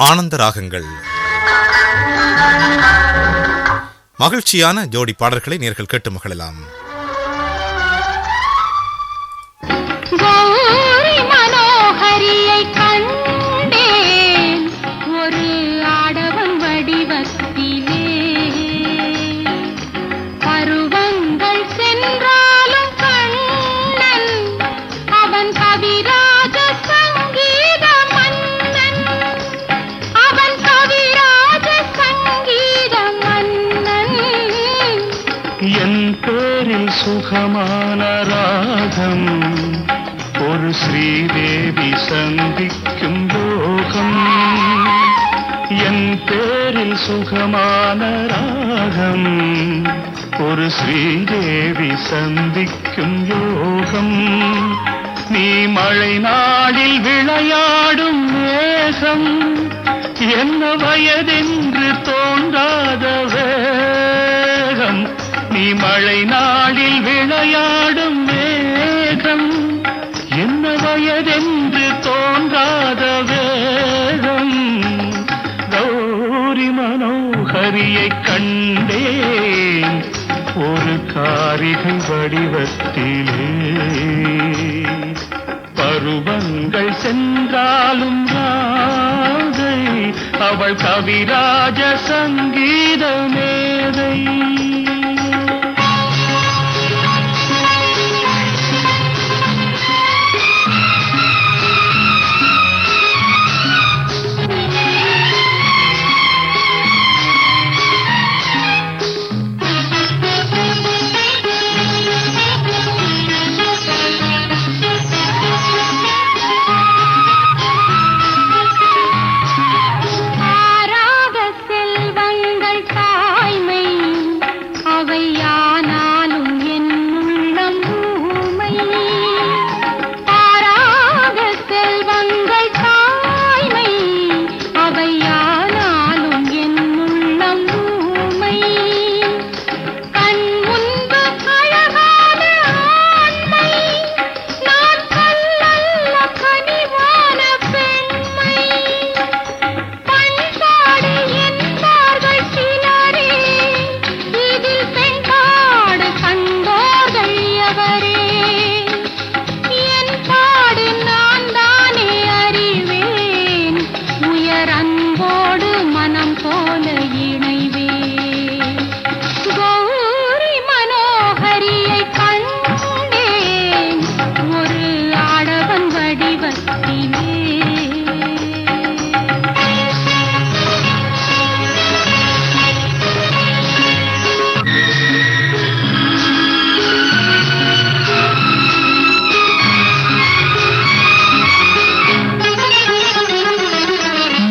ஆனந்த ராகங்கள். மகிழ்ச்சியான ஜோடி பாடல்களை நேர்கள் கேட்டு மகிழலாம். சுகமான ராகம் ஒரு ஸ்ரீதேவி சந்திக்கும் யோகம். என் பேரில் சுகமான ராகம் ஒரு ஸ்ரீதேவி சந்திக்கும் யோகம். நீ மழை நாளில் விளையாடும் மேகம், என்ன வயதென்று தோன்றாத வேகம். நீ மழை நாளில் விளையாடும் மேகம், என்ன வயதென்று தோன்றாத வேகம். கௌரி மனோகரியை கண்டேன் ஒரு காரிகை வடிவத்திலே. பருவங்கள் சென்றாலும் ராதை, அவள் கவிராஜ சங்கீத மேதை.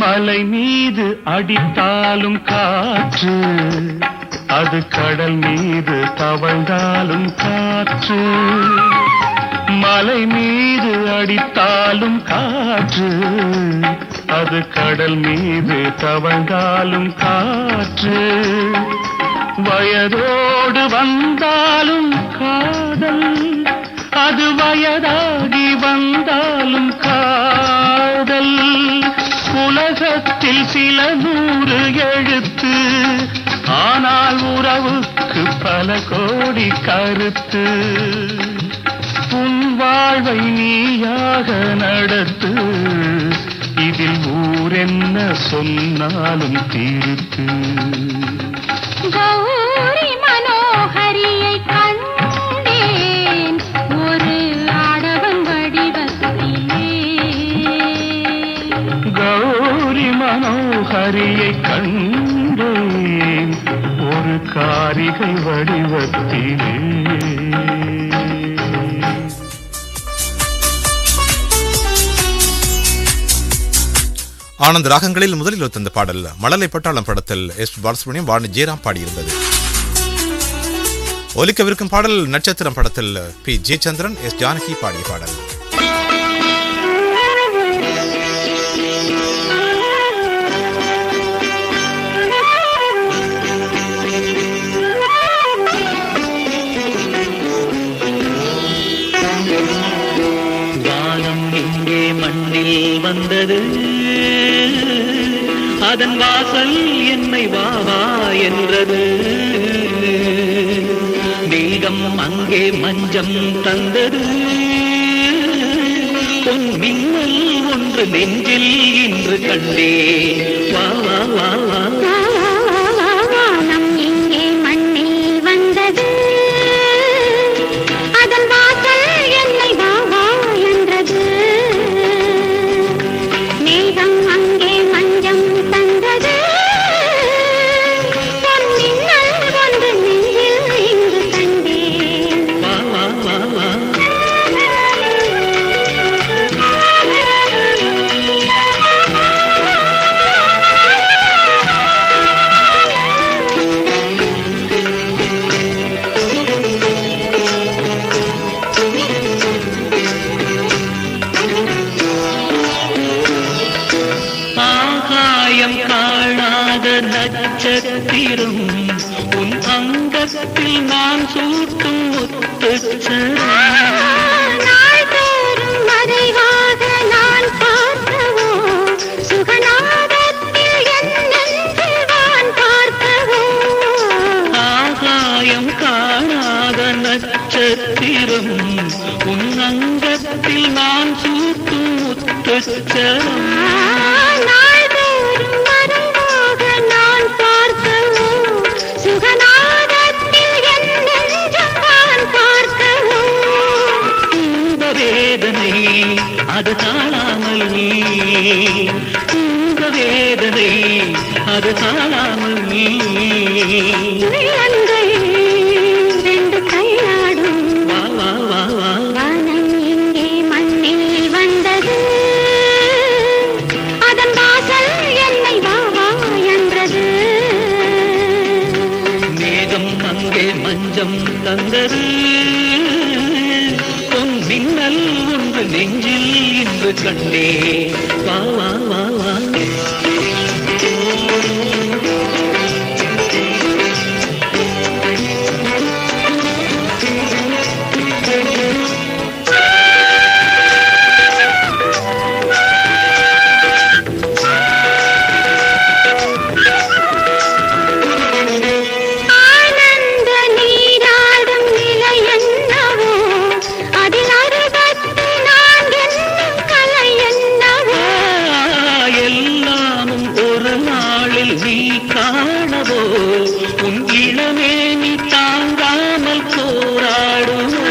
மலை மீது அடித்தாலும் காற்று, அது கடல் மீது தவழ்ந்தாலும் காற்று. மலை மீது அடித்தாலும் காற்று, அது கடல் மீது தவழ்ந்தாலும் காற்று. வயதோடு வந்தாலும் காதல், அது வயதாகி வந்தாலும் காதல். உலகத்தில் சில 100 எழுத்து, ஆனால் உறவுக்கு பல கோடி கருத்து. உன் வாழ்வை நீயாக நடத்து, இதில் ஊரென்ன சொன்னாலும் தீர்த்து. கௌரி மனோகரியை கண்டேன் ஒரு ஆடவன் வடிவத்திலே. கௌரி மனோகரியை கண்டேன் ஒரு காரிகை வடிவத்திலே. ஆனந்த ராகங்களில் முதலில் ஒருத்தந்த பாடல் மழலை பட்டாளம் படத்தில் எஸ் பாலசுப்ரமணியம் வாணி ஜெயராம் பாடியிருந்தது. ஒலிக்கவிருக்கும் பாடல் நட்சத்திரம் படத்தில் பி ஜெயச்சந்திரன் எஸ் ஜானகி பாடிய பாடல். வானம் இங்கே மண்ணில் வந்தது, அதன் வாசல் என்னை வா வா என்றது. மேகம் அங்கே மஞ்சம் தந்தது. பொன் மின்னல் ஒன்று நெஞ்சில் இன்று கண்டே. வா வா வா வா வானம் இங்கே மண்ணில் வந்தது. அதன் வாசல் என்னை வா வா என்றது. மேகம் அங்கே மஞ்சம் தந்தது. பொன் மின்னல் ஒன்று நெஞ்சில் இன்று கண்டேன். வா வா வா வா ஆகாயம் காணாத நட்சத்திரம் உன் அங்கத்தில் நான் சூட்டும் முத்துச்சரம். நாள்தோறும் மறைவாக நான் பார்க்கவோ, சுகநாதத்தில் என் நெஞ்சில் வான் பார்க்கவோ. ஆகாயம் காணாத நட்சத்திரம் உன் அங்கத்தில் நான் சூட்டும் முத்துச்சரம். நாள்தோறும் மறைவாக நான் பார்க்கவோ, சுகநாதத்தில் என் நெஞ்சம் வான் பார்க்கவோ. இந்த வேதனை அது காணாமல் நீ, இந்த வேதனை அது காணாமல் நீ. உள்ளங்கள் ரெண்டு கையாடும். வா வா வா வா வானம் இங்கே மண்ணில் வந்தது. அதன் வாசல் என்னை வா வா என்றது. மேகம் அங்கே மஞ்சம் தந்தது. பொன் மின்னல் ஒன்று நெஞ்சில் இன்று கண்டே. வா வா வா வா ஆனந்த நீராடும் நிலை என்னவோ, அதில் 64 என்னும் கலை என்னவோ. எல்லாமும் ஒரு நாளில் நீ காணவோ, உன் இளமே நீ தாங்காமல் போராடுவோ.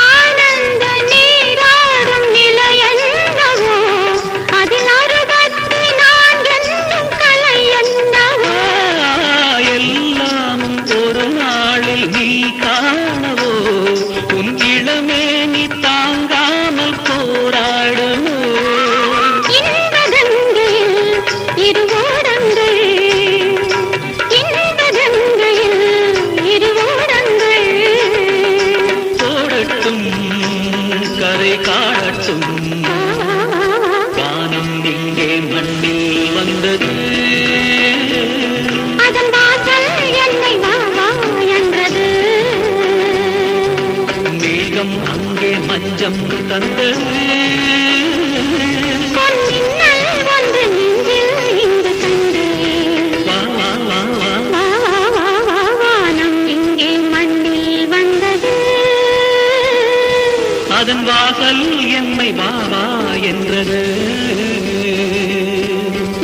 ஆனந்த நீராடும் நிலை என்னவோ, அதில் 64 என்னும் கலை என்னவோ. எல்லாமும் ஒரு நாளில் நீ காணவோ, உன் இளமே நீ தாங்காமல் போராடுவோ. இன்பகங்கையில் இருவோடங்கள், இன்பகங்கையில் இருவோடங்கள். போடட்டும் கரை காணட்டும். வானம் இங்கே மண்ணில் வந்தது. அதன் வாசல் என்னை வா வா என்றது. மேகம் அங்கே மஞ்சம் தந்தது. பொன் மின்னல் ஒன்று நெஞ்சில் இன்று கண்டேன். வா வா வா வா வா வா வா வா வானம் இங்கே மண்ணில் வந்தது. அதன் வாசல் என்னை வா வா என்றது.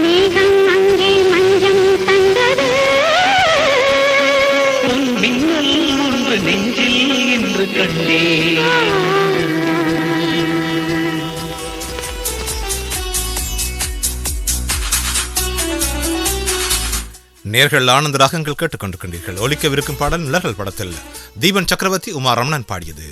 மேகம் அங்கே மஞ்சம் தந்தது. உன் மின்னல் ஒன்று நெஞ்சில் இன்று கண்டே. நேர்கள் ஆனந்த ராகங்கள் கேட்டுக்கொண்டிருக்கின்றீர்கள். ஒலிக்கவிருக்கும் பாடல் நிழல்கள் படத்தில் தீபன் சக்கரவர்த்தி உமா ரமணன் பாடியது.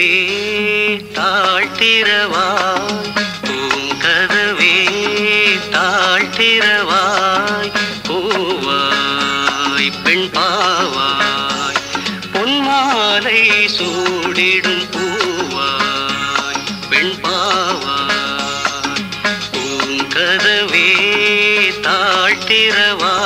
பூங்கதவே தாழ்த்திரவாய் பூங்கதவே தாழ்த்திரவாய் பூவாய் பெண் பாவாய் பொன்மாலை சூடிடும் பூவாய் பெண் பாவாய் பூங்கதவே தாழ்த்திரவாய்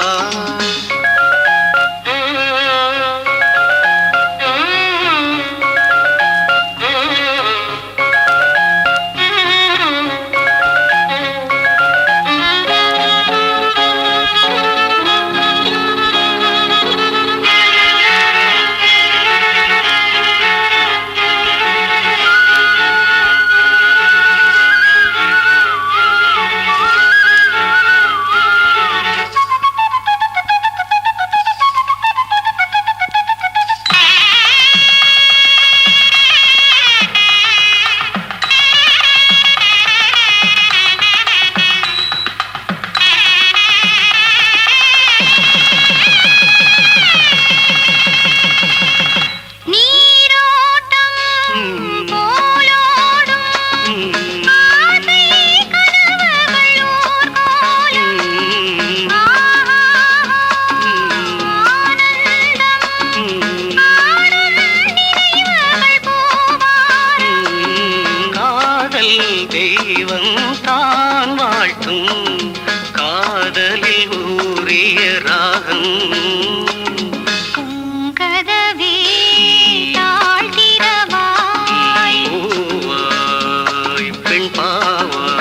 தெய்வம் தான் வாழ்த்தும் காதலில் ஊறிய ராகம் பூங்கதவே தாழ்த்திரவாய் பூவாய் பெண் பாவாய்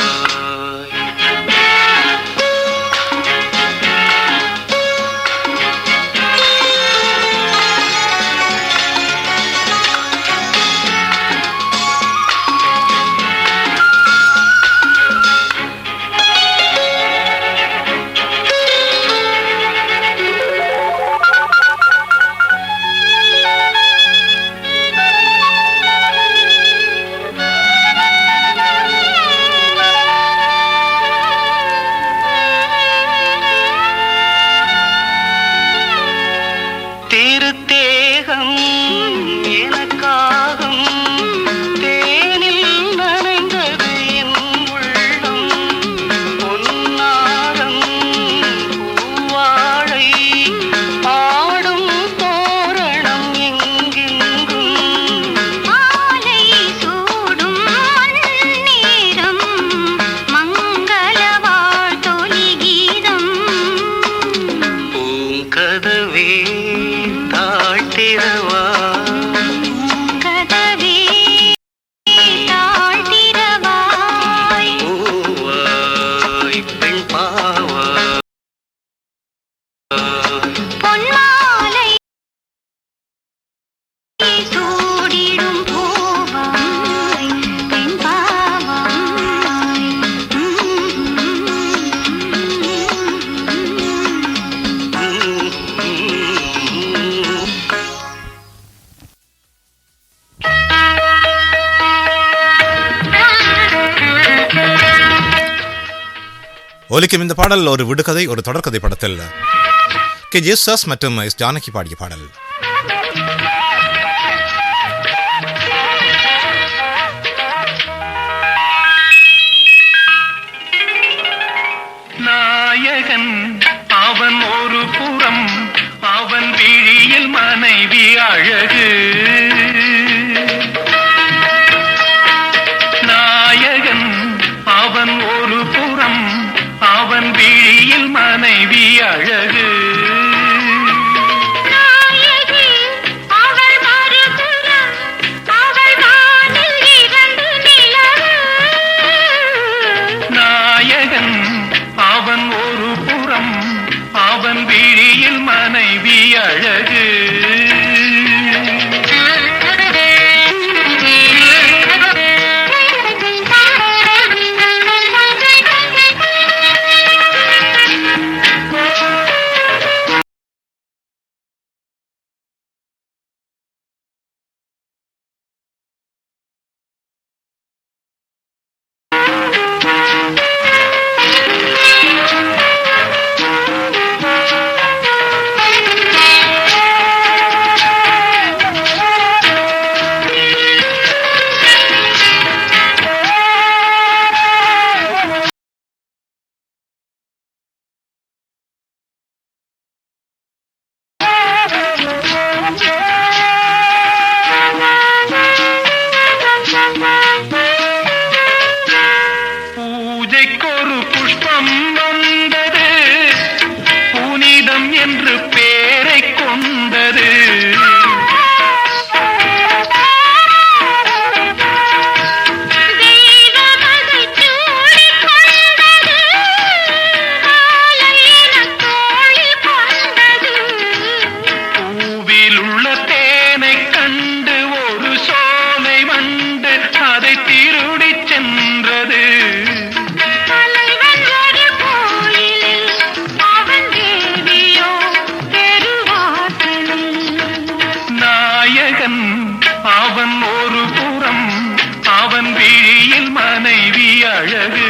திருத்தேகம் எனக்காகும் தேனில் நனைந்தது என் உள்ளம் பொன்னாரம் பூவாழை பாடும் தோரணம் எங்கெங்கும் மாலை சூடும் நேரம் மங்கள வாழ்த்தொலி கீதம் பூங்கதவே தாழ்த்திரவாய் கதவே தாழ்த்திரவாய் பூவாய் பெண் பாவாய் பொன்மாலை சூடிடும் பூவாய் பெண் பாவாய் ஒலிக்கும் இந்த பாடல் ஒரு விடுகதை ஒரு தொடர்கதை படத்தில் கே ஜேசுதாஸ் மற்றும் எஸ் ஜானகி பாடிய பாடல். நாயகன் அவன் ஒரு புறம் அவன் விழியில் மனைவி அழகு நாயகன் அவன் ஒரு புறம் அவன் விழியில் மனைவி அழகு நாயகி சென்றது. தலைவன் ஒரு கோயிலில் அவன் தேவியோ தெருவாசலில். நாயகன் அவன் ஒரு புறம், அவன் விழியில் மனைவி அழகு.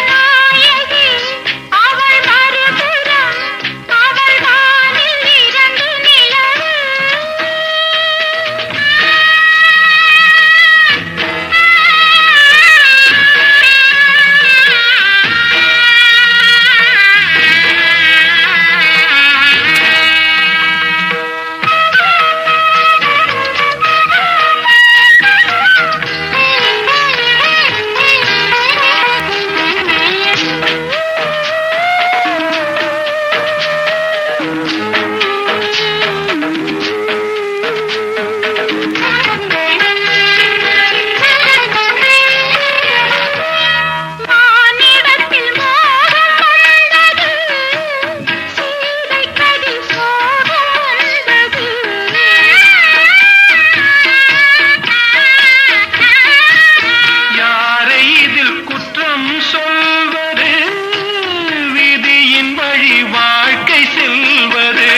நாயகி அவள் மறுபுறம், அவள் வானில் இரண்டு நிலவு. மானிடத்தில் மோகம் வந்தது, சீதைக்கதில் சோகம் வந்தது. யாரை இதில் குற்றம் சொல்வது? விதியின் வழி வாழ்க்கை செல்வது.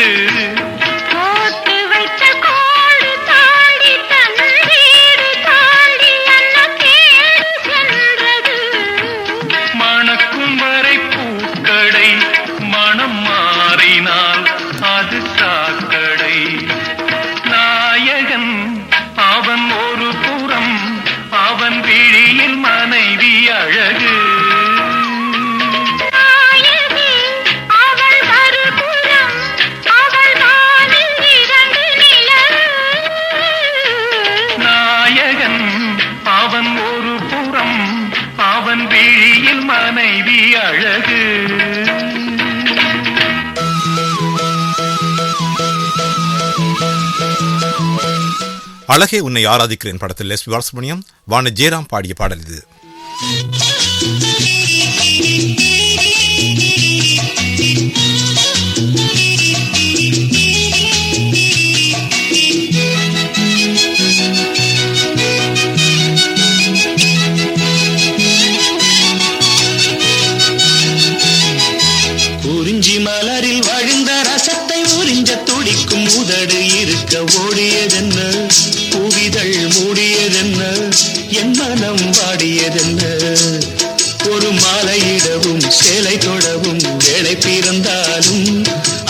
போட்டு வைத்த கோடு தாண்டி தன் வீடு தாண்டி என்ன தேடி சென்றது. மணக்கும் வரை பூக்கடை, மனம் மாறினால் அது சாக்கடை. நாயகன் அவன் ஒரு புறம், அவன் விழியில் மனைவி அழகு. நாயகி அவள் மறுபுறம், அவள் வானில் இரண்டு நிலவு. நாயகன் அவன் ஒரு புறம், அவன் விழியில் மனைவி அழகு. அழகே உன்னை ஆராதிக்கிறேன் படத்தில் எஸ். பாலசுப்ரமணியம், வாணி ஜெயராம் பாடிய பாடல் இது. குறிஞ்சி மலரில் வழிந்த ரசத்தை உறிஞ்ச துடிக்கும் உதடு இருக்க ஓடியதென்ன? பூவிதழ் மூடியதென்ன? என் மனம் வாடியதென்ன? ஒரு மாலையிடவும் சேலை தொடவும் வேலை பிறந்தாலும்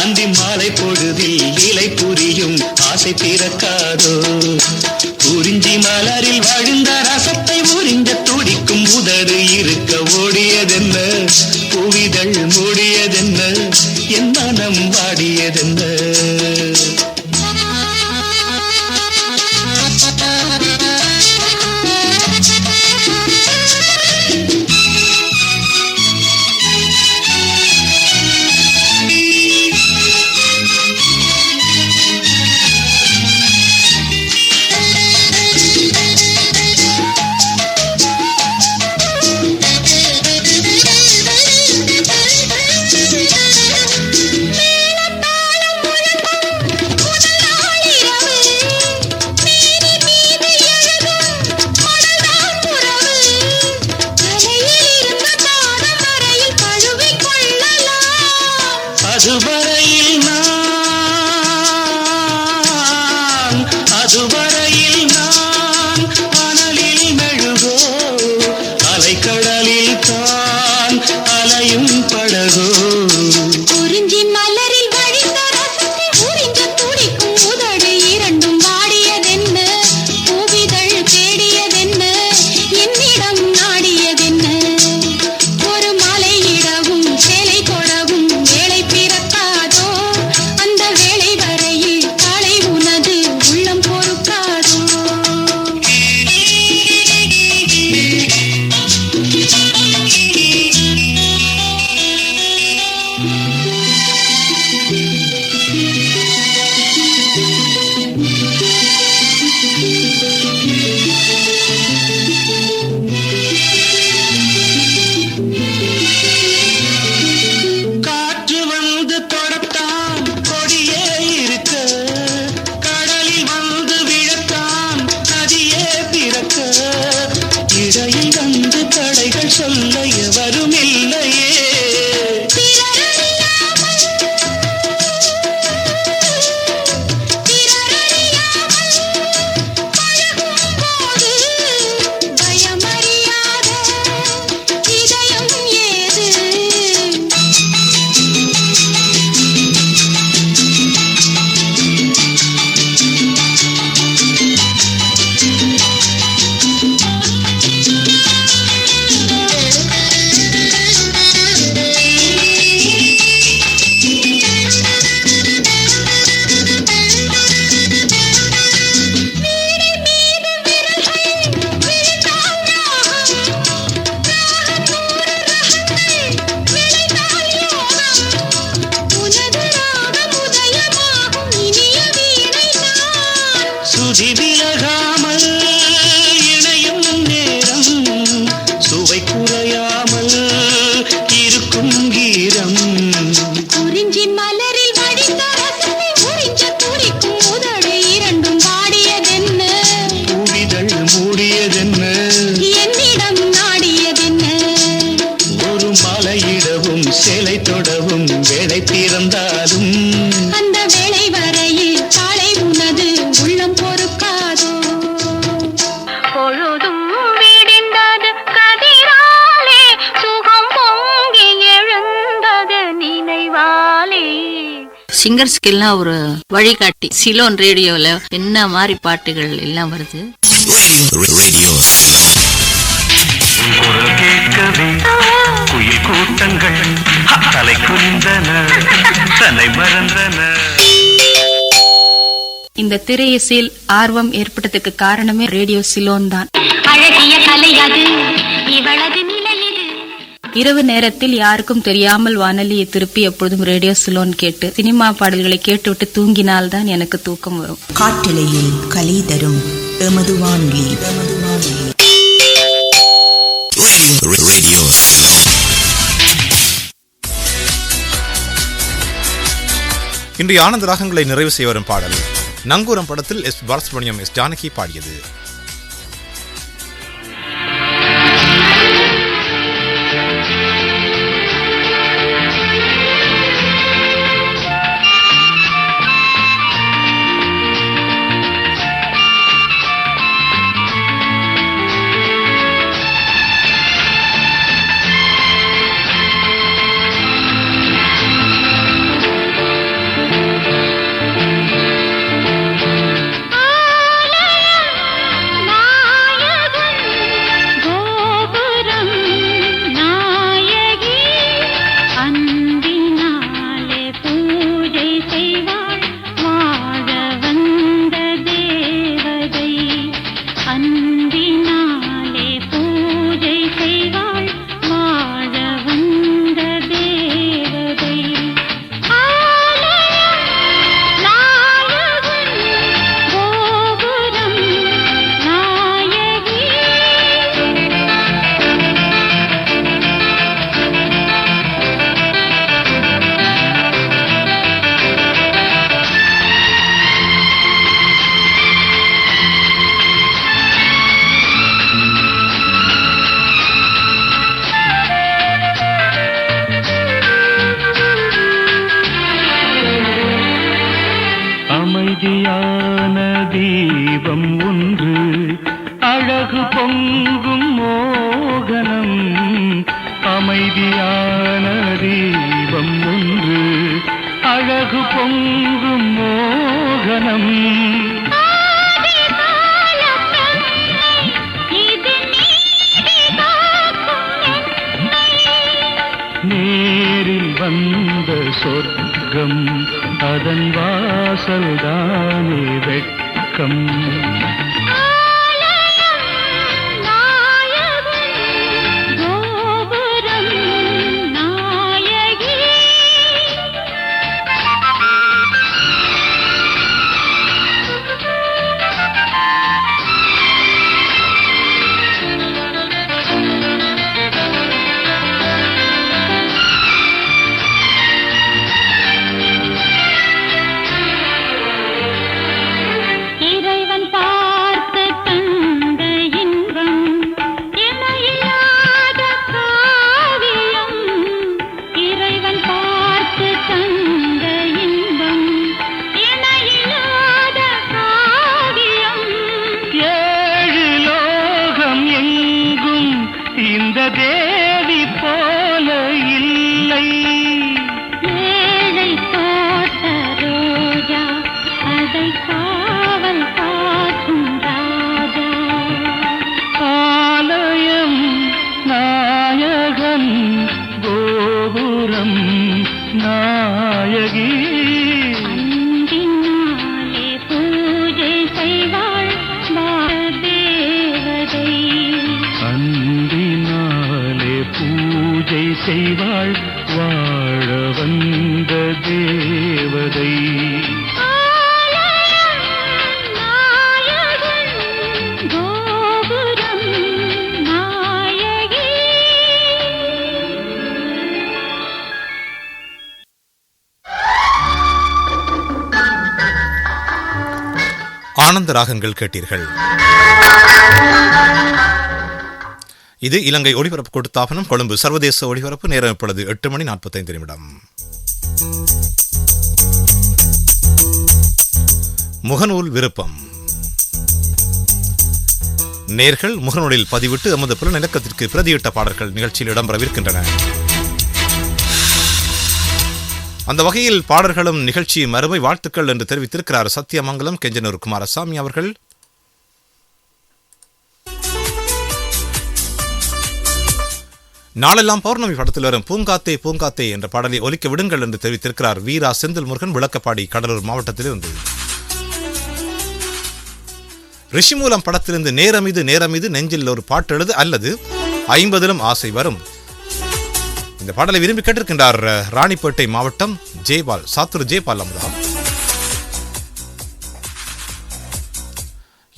அந்தி மாலை பொழுதில் இலை புரியும் ஆசை பிறக்காதோ? குறிஞ்சி மலரில் வழிந்த ரசத்தை உறிஞ்ச துடிக்கும் உதடு இருக்க ஓடியதென்ன? பூவிதழ் மூடியதென்ன? என் மனம் வாடியதென்ன? இடையில் வந்து தடைகள் சொல்ல எவரும் இல்லையே. சுதி விலகாமல் இணையும் நேரம் சுவை குறையாமல் இருக்கும் கீரம். குறிஞ்சி மலரில் வடித்த ரசனை உறிஞ்ச துடிக்கும் உதடு இரண்டும் வாடியதென்ன, பூவிதழ் மூடியதென்ன, என்னிடம் நாடியதென்ன. ஒரு மலையிடவும் சிலை தொடவும் வேலை பிறந்தாலும் அந்த வேளை வரையில் காலை உனது உள்ளம் பொறுக்காதோ. பொழுதும் விடிந்தது கதிராலே சுகம் பொங்கி எழுந்தது நினைவாலே. சிங்கர்ஸ்க்கெல்லாம் ஒரு வழிகாட்டி சிலோன் ரேடியோல என்ன மாதிரி பாட்டுகள் எல்லாம் வருது. குரல் கேட்கவே குயில் கூட்டங்கள் தலை குனிந்தன தலை மறந்தன. இந்த திரையிசையில் ஆர்வம் ஏற்பட்டதுக்கு காரணமே ரேடியோ சிலோன் தான். அழகிய கலை அது, இவளது நிலை இது. இரவு நேரத்தில் யாருக்கும் தெரியாமல் வானொலியை திருப்பி எப்பொழுதும் ரேடியோ சிலோன் கேட்டு சினிமா பாடல்களை கேட்டுவிட்டு தூங்கினால்தான் எனக்கு தூக்கம் வரும். காற்றலையில் கலை தரும் எமது வானொலி. இன்றைய ஆனந்த ராகங்களை நிறைவு செய்ய வரும் பாடல் நங்கூரம் படத்தில் எஸ் பாலசுப்ரமணியம், எஸ் ஜானகி பாடியது. அமைதியான தீபம் ஒன்று அழகு பொங்கும் மோகனம். அமைதியான தீபம் ஒன்று அழகு பொங்கும் மோகனம். நேரில் வந்த சொர்க்கம் அதன் வாசல்தானே வெட்கம். இறைவன் இந்த தேவி போல இல்லை. ஏழை தோட்ட ரோஜா அதை காவல் காக்கும் ராஜா. ஆலயம் நாயகன் கோபுரம் நாயகி. அன்பினாலே பூஜை செய்வாள் தேவதை. அன்பினாலே பூஜை செய்வாள் வாழ வந்த தேவதை. நாயகன் கோபுரம் நாயகி. ஆனந்த ராகங்கள் கேட்டீர்கள். இது இலங்கை ஒளிபரப்பு கொடுத்தாபனம் கொழும்பு சர்வதேச ஒளிபரப்பு. நேரம் இப்பொழுது 8:45. முகநூல் விருப்பம். நேர்கள் முகநூலில் பதிவிட்டு எமது புலநிலக்கத்திற்கு பிரதியிட்ட பாடல்கள் நிகழ்ச்சியில் இடம்பெறவிருக்கின்றன. அந்த வகையில் பாடல்களும் நிகழ்ச்சி மறுமை வாழ்த்துக்கள் என்று தெரிவித்திருக்கிறார் சத்தியமங்கலம் கெஞ்சனூர் குமாரசாமி அவர்கள். நாளெல்லாம் பௌர்ணமி படத்தில் வரும் பூங்காத்தே பூங்காத்தே என்ற பாடலை ஒலிக்க விடுங்கள் என்று தெரிவித்திருக்கிறார் வீரா செந்தில் முருகன், விளக்கப்பாடி, கடலூர் மாவட்டத்திலிருந்து. ரிஷிமூலம் படத்திலிருந்து நேரமிது நேரமிது நெஞ்சில் ஒரு பாட்டு எழுது அல்லது 50 ஆசை வரும் இந்த பாடலை விரும்பி கேட்டிருக்கின்றார் ராணிப்பேட்டை மாவட்டம் ஜெய்பால், சாத்தூர் ஜெய்பால் அமுதா.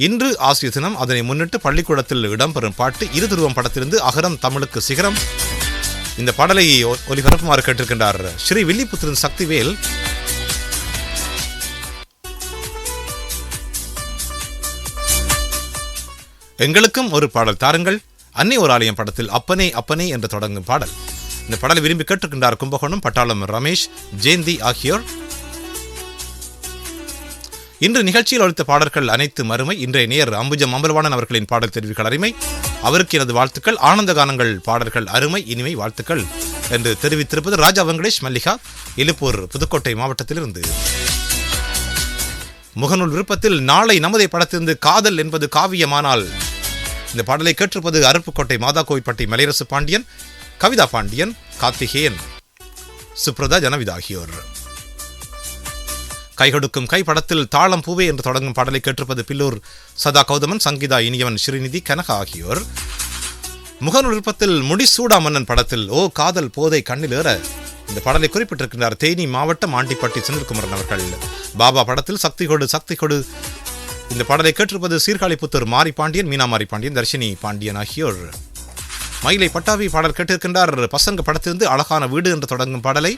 இன்று ஆசிய தினம், அதனை முன்னிட்டு பள்ளிக்கூடத்தில் இடம்பெறும் பாட்டு இருதுருவம் படத்திலிருந்து அகரம் தமிழுக்கு சிகரம். இந்த பாடலை ஒலிபரப்புமாறு கேட்டிருக்கின்றார் ஸ்ரீ வில்லிபுத்திரன் சக்திவேல். எங்களுக்கும் ஒரு பாடல் தாருங்கள், அன்னை ஒரு ஆலயம் படத்தில் அப்பனே அப்பனே என்று தொடங்கும் பாடல். இந்த பாடலை விரும்பி கேட்டிருக்கின்றார் கும்பகோணம் பட்டாளம் ரமேஷ், ஜெயந்தி ஆகியோர். இன்று நிகழ்ச்சியில் ஒழித்த பாடல்கள் அனைத்து மறுமை. இன்றைய நேர் அம்புஜம் அம்பலவாணன் அவர்களின் பாடல் தெரிவிகள் அருமை, அவருக்கு எனது வாழ்த்துக்கள். ஆனந்த கானங்கள் பாடல்கள் அருமை, இனிமை வாழ்த்துக்கள் என்று தெரிவித்திருப்பது ராஜா வெங்கடேஷ் மல்லிகா, இலுப்பூர் புதுக்கோட்டை மாவட்டத்திலிருந்து. முகநூல் விருப்பத்தில் நாளை நமதே படத்திலிருந்து காதல் என்பது காவியமானால் இந்த பாடலை கேட்டிருப்பது அருப்புக்கோட்டை மாதா கோயில்பட்டி மலையரசு பாண்டியன், கவிதா பாண்டியன், கார்த்திகேயன், சுப்ரதா ஜனவிதா ஆகியோர். கைகொடுக்கும் கை படத்தில் தாளம் பூவே என்று தொடங்கும் பாடலை கேட்டிருப்பது பில்லூர் சதா கௌதமன், சங்கீதா இனியவன், ஸ்ரீநிதி, கனகா ஆகியோர். முகநூல் விருப்பத்தில் முடிசூடா மன்னன் படத்தில் ஓ காதல் போதை கண்ணில் ஏற இந்த பாடலை குறிப்பிட்டிருக்கிறார் தேனி மாவட்டம் ஆண்டிப்பட்டி செந்தில்குமரன் அவர்கள். பாபா படத்தில் சக்தி கொடு சக்தி கொடு இந்த பாடலை கேட்டிருப்பது சீர்காழிபுத்தூர் மாரி பாண்டியன், மீனா மாரி பாண்டியன், தர்ஷினி பாண்டியன் ஆகியோர். மயிலை பட்டாவி பாடல் கேட்டிருக்கின்றார் பசங்க படத்திலிருந்து அழகான வீடு என்று தொடங்கும் பாடலை.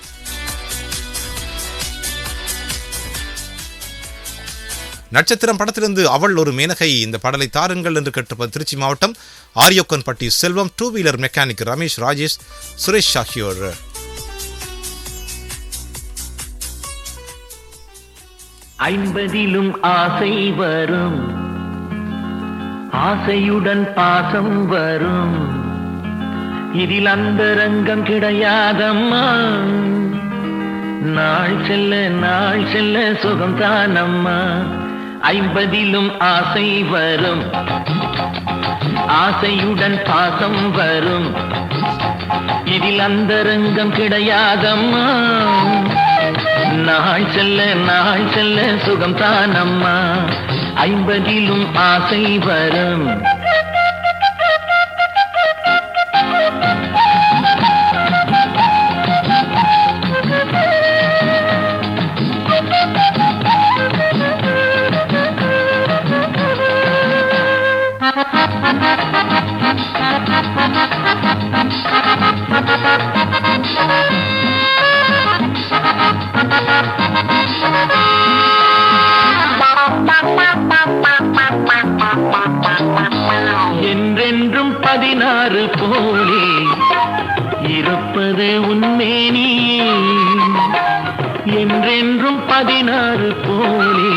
நட்சத்திரம் படத்திலிருந்து அவள் ஒரு மேனகை இந்த பாடலை தாருங்கள் என்று கேட்டிருப்பது திருச்சி மாவட்டம் ஆரியோக்கன்பட்டி செல்வம், 2 வீலர் மெக்கானிக் ரமேஷ், ராஜேஷ், சுரேஷ் ஆகியோர். ஐம்பதிலும் ஆசை வரும், ஆசையுடன் பாசம் வரும், இதில் அந்த ரங்கம் கிடையாதம்மா. நாள் செல்ல சுகம் தானம்மா. 50லும் ஆசை வரும், ஆசையுடன் பாசம் வரும், இதில் அந்த ரங்கம் கிடையாதம்மா. நாள் செல்ல சுகம் தானம்மா. 50லும் ஆசை வரும். என்றென்றும் 16 போலே இருப்பது உன்மேனியே, என்றென்றும் 16 போலே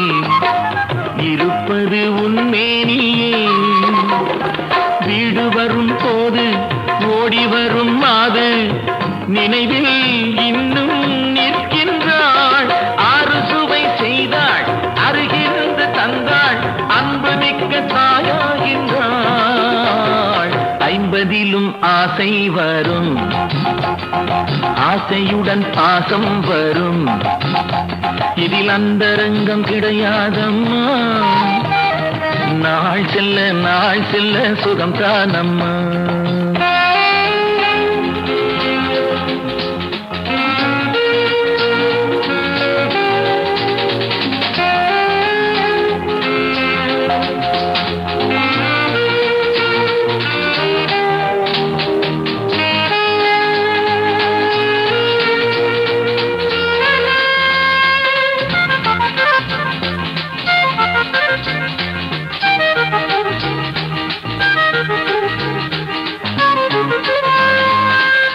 இருப்பது உன்மேனியே. வீடு வரும் போது வரும் மாது நினைவில் இன்னும் நிற்கின்றாள். ஆறு சுவை செய்தாள், அருகிருந்து தந்தாள், அன்பு மிக்க தாயாகின்றாள். 50லும் ஆசை வரும், ஆசையுடன் பாசம் வரும். இதில் அந்தரங்கம் கிடையாதம்மா. நாள் செல்ல நாள் செல்ல சுகம் தானம்மா.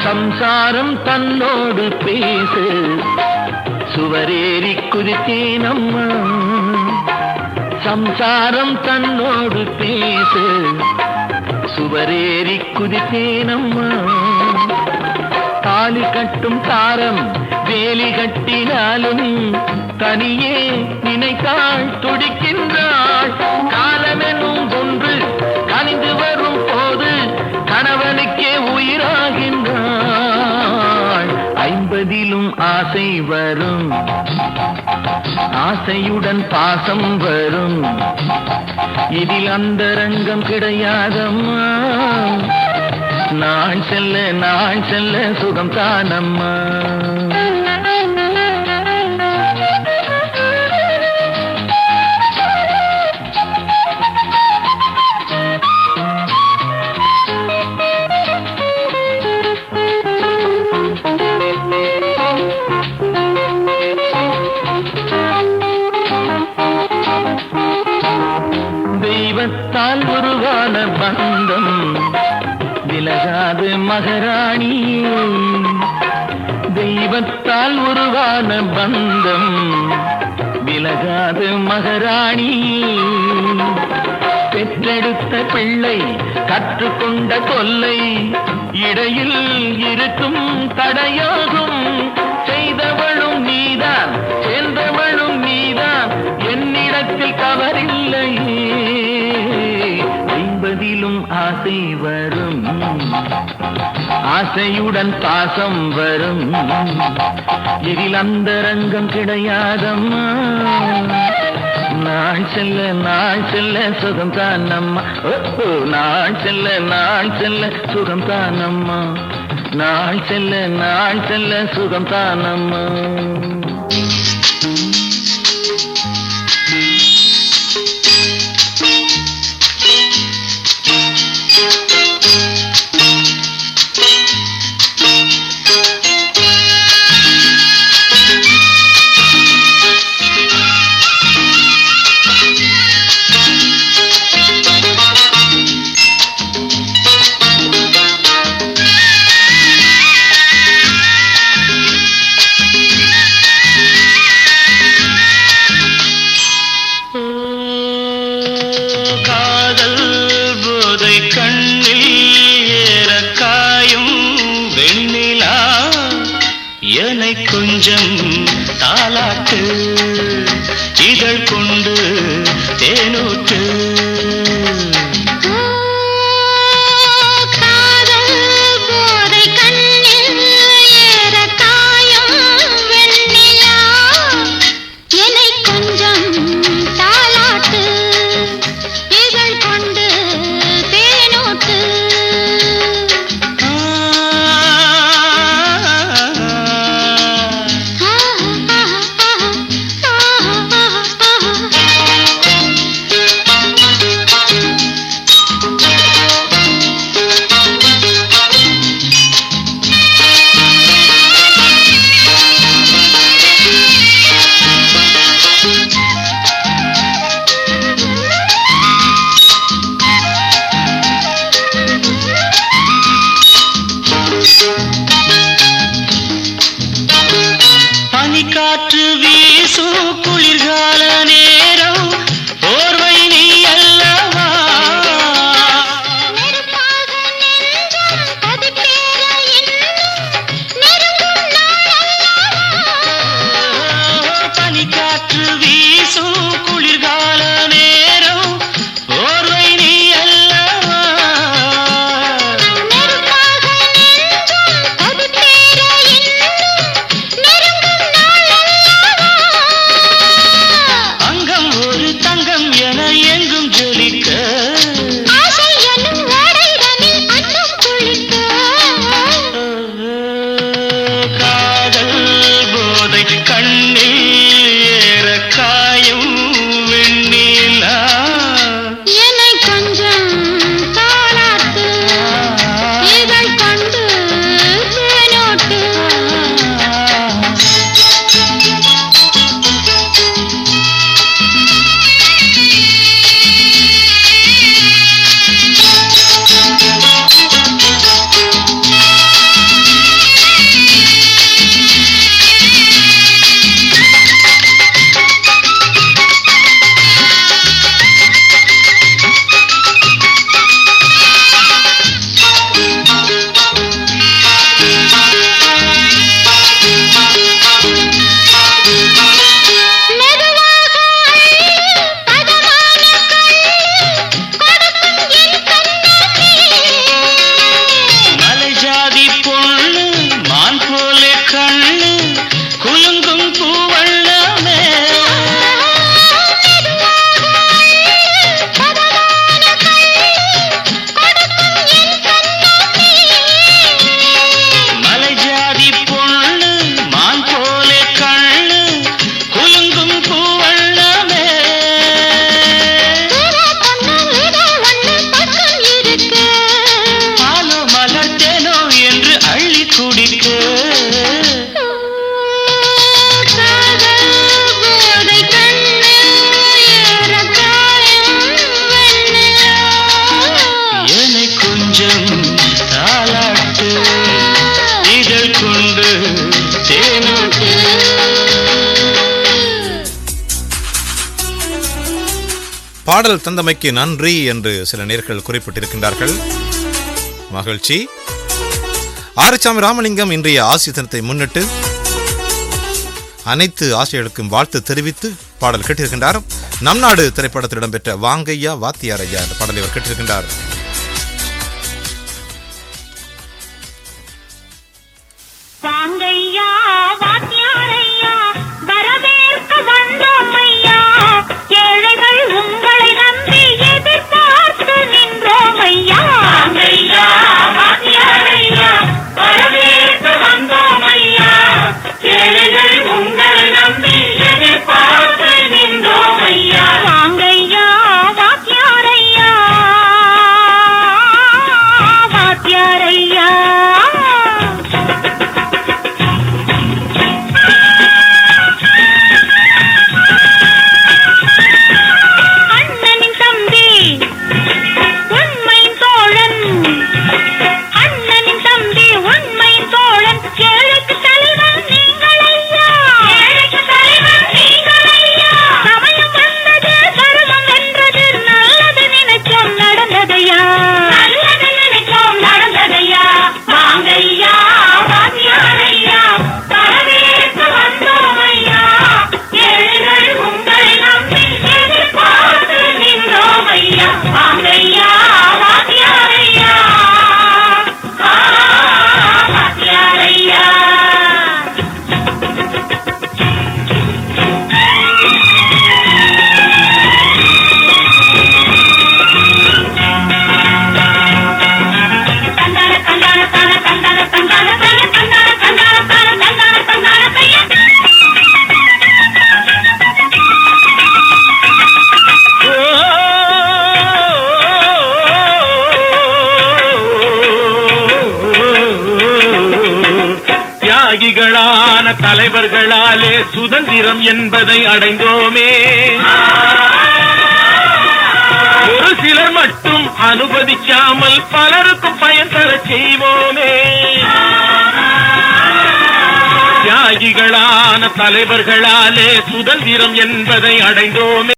சம்சாரம் தன்னோடு பேசு, சுவரேறி குதித்தேனம்மா. சம்சாரம் தன்னோடு பேசு, சுவரேறி குதித்தேனம்மா. தாலி கட்டும் தாரம் வேலி கட்டினாலும் தனியே நினைத்தாள் துடிக்கின்றாள். காலமெனும் ஒன்று கனிந்து வரும் போது கணவனுக்கே உயிராகின்றாள். 50லும் ஆசை வரும், ஆசையுடன் பாசம் வரும். இதில் அந்தரங்கம் கிடையாதம்மா. நாள் செல்ல நாள் செல்ல சுகம் தானம்மா. தெய்வத்தால் உருவான பந்தம் விலகாது மகாராணி. தெய்வத்தால் உருவான பந்தம் விலகாது மகாராணி. பெற்றெடுத்த பிள்ளை கற்றுக்கொண்ட தொல்லை இடையில் இருக்கும் தடையாகும். செய்தவளும் நீதான், சென்றவளும் நீதான், என்னிடத்தில் தவறில்லையே. 50லும் ஆசை வரும், ஆசையுடன் பாசம் வரும். இதில் அந்தரங்கம் கிடையாதம்மா. நாள் செல்ல நாள் செல்ல சுகம் தானம்மா. நாள் செல்ல நாள் செல்ல சுகம் தானம்மா. நாள் செல்ல நாள் செல்ல சுகம் தானம்மா. கொஞ்சம் தாலாட்டு இதழ் கொண்டு தேனூற்று. கொஞ்சம் தாலாட்டு இதழ் கொண்டு தேனூட்டு. பாடல் தந்தமைக்கு நன்றி என்று சில நேர்கள் குறிப்பிட்டிருக்கின்றார்கள். மகிழ்ச்சி. ஆறுசாமி ராமலிங்கம் இன்றைய ஆசிரியர் தினத்தை முன்னிட்டு அனைத்து ஆசிரியர்களுக்கும் வாழ்த்து தெரிவித்து பாடல் கேட்டிருக்கின்றார். நம் நாடு திரைப்படத்தில் இடம்பெற்ற வாங்கையா வாத்தியாரையா என்ற பாடலை அவர் கேட்டிருக்கின்றார். வாங்கையா வாத்தியாரையா வரவேற்க வந்தோம் ஐயா, ஏழைகள் உங்களை நம்பி எதிர்பார்த்து நின்றோம் ஐயா. வாங்கையா வாத்தியாரையா வரவேற்க வந்தோம் ஐயா, ஏழைகள் உங்களை நம்பி எதிர்பார்த்து நின்றோம் ஐயா. வாங்கையா வாத்தியாரையா வாத்தியாரையா. அண்ணனின் தம்பி உண்மையின் தோழன், அண்ணனின் தம்பி உண்மையின் தோழன், ஏழைக்கு தலைவன் நீங்கள் ஐயா, ஏழைக்கு தலைவன் நீங்கள் ஐயா. சமயம் வந்தது தர்மம் வென்றது, நல்லது நினைச்சோம் நடந்ததையா, நல்லது நினைச்சோம் நடந்ததையா. வாங்கையா வாத்தியாரையா வரவேற்க வந்தோம் ஐயா, ஏழைகள் உங்களை நம்பி எதிர்பார்த்து நின்றோம் ஐயா. வாங்கையா வாத்தியாரையா வாத்தியாரையா. கண்டான கண்டான தான கண்டான கண்டான தைய கண்டான கண்டான தான கண்டான கண்டான தைய. தியாகிகளான தலைவர்களாலே சுதந்திரம் என்பதை அடைந்தோமே, ஒரு சிலர் மட்டும் அனுமதிக்காமல் பலருக்கும் பயன் தர செய்வோமே. தியாகிகளான தலைவர்களாலே சுதந்திரம் என்பதை அடைந்தோமே.